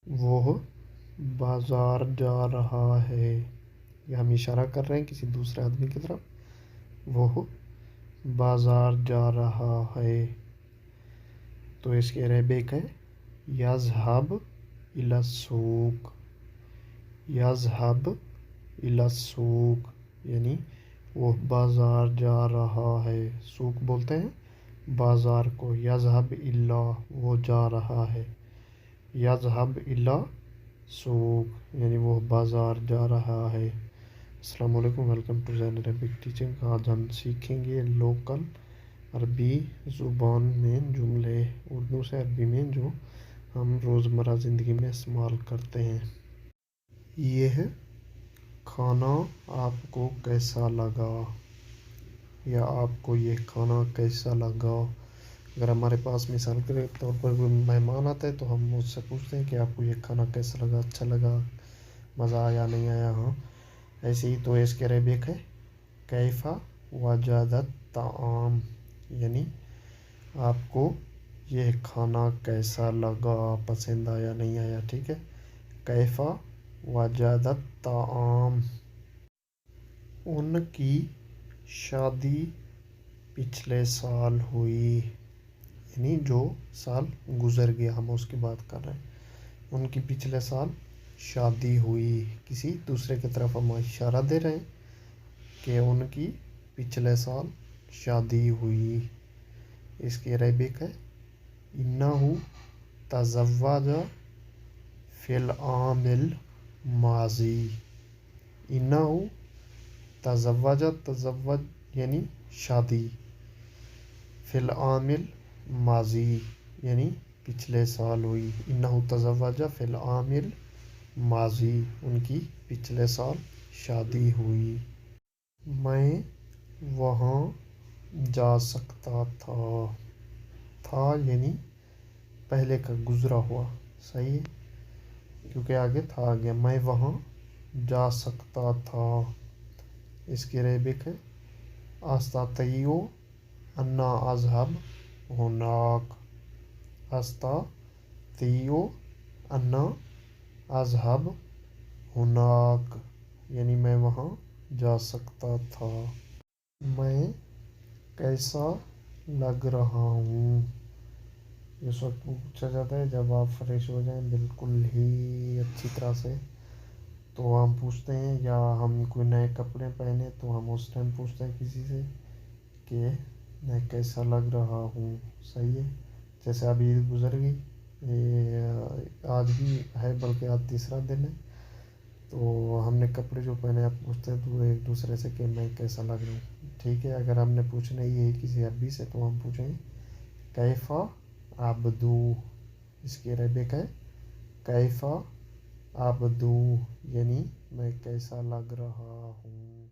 وہ بازار جا رہا ہے. یہ ہم اشارہ کر رہے ہیں کسی دوسرے آدمی کی طرف. وہ بازار جا رہا ہے. تو اس کے عربک ہے یذهب إلى السوق. یذهب إلى السوق یعنی وہ بازار جا رہا ہے. سوق بولتے ہیں بازار کو. یذهب إلى وہ جا رہا ہے. یذهب إلى سوق یعنی وہ بازار جا رہا ہے. السلام علیکم، welcome to Zain Arabic teaching. آج ہم سیکھیں گے لوکل عربی زبان میں جملے، اردو سے عربی میں جو ہم روزمرہ زندگی میں استعمال کرتے ہیں. یہ کھانا آپ کو کیسا لگا، یا آپ کو یہ کھانا کیسا لگا. اگر ہمارے پاس مثال کے طور پر کوئی مہمان آتا ہے تو ہم اس سے پوچھتے ہیں کہ آپ کو یہ کھانا کیسا لگا، اچھا لگا، مزہ آیا نہیں آیا. ہاں ایسے ہی. تو اس کے عربک ہے کیف وجد الطعام یعنی آپ کو یہ کھانا کیسا لگا، پسند آیا نہیں آیا. ٹھیک ہے. کیف وجد الطعام. ان کی شادی پچھلے سال ہوئی یعنی جو سال گزر گیا ہم اس کی بات کر رہے ہیں. ان کی پچھلے سال شادی ہوئی. کسی دوسرے کی طرف ہم اشارہ دے رہے ہیں کہ ان کی پچھلے سال شادی ہوئی. اس کی عربک ہے انہ تزوج فی العام الماضی. انہ تزوج یعنی شادی، فی العام الماضی یعنی پچھلے سال ہوئی. انہ تزوج فی العام الماضی ان کی پچھلے سال شادی ہوئی. میں وہاں جا سکتا تھا. تھا یعنی پہلے کا گزرا ہوا. صحیح ہے کیونکہ آگے تھا آ گیا. میں وہاں جا سکتا تھا. اس کی عربک ہے استطيع ان اذهب هناك. استطيع ان اذهب هناك یعنی میں وہاں جا سکتا تھا. میں کیسا لگ رہا ہوں. اس وقت پوچھا جاتا ہے جب آپ فریش ہو جائیں بالکل ہی اچھی طرح سے، تو ہم پوچھتے ہیں، یا ہم کوئی نئے کپڑے پہنے تو ہم اس ٹائم پوچھتے ہیں کسی سے کہ میں کیسا لگ رہا ہوں. صحیح ہے. جیسے ابھی عید گزر گئی، آج بھی ہے بلکہ آج تیسرا دن ہے، تو ہم نے کپڑے جو پہنے آپ پوچھتے ہیں تو ایک دوسرے سے کہ میں کیسا لگ رہا ہوں. ٹھیک ہے. اگر ہم نے پوچھنا ہی ہے کسی عربی سے تو ہم پوچھیں گے کیف عبدو. اس کی عربک ہے کیف عبدو یعنی میں کیسا لگ رہا ہوں.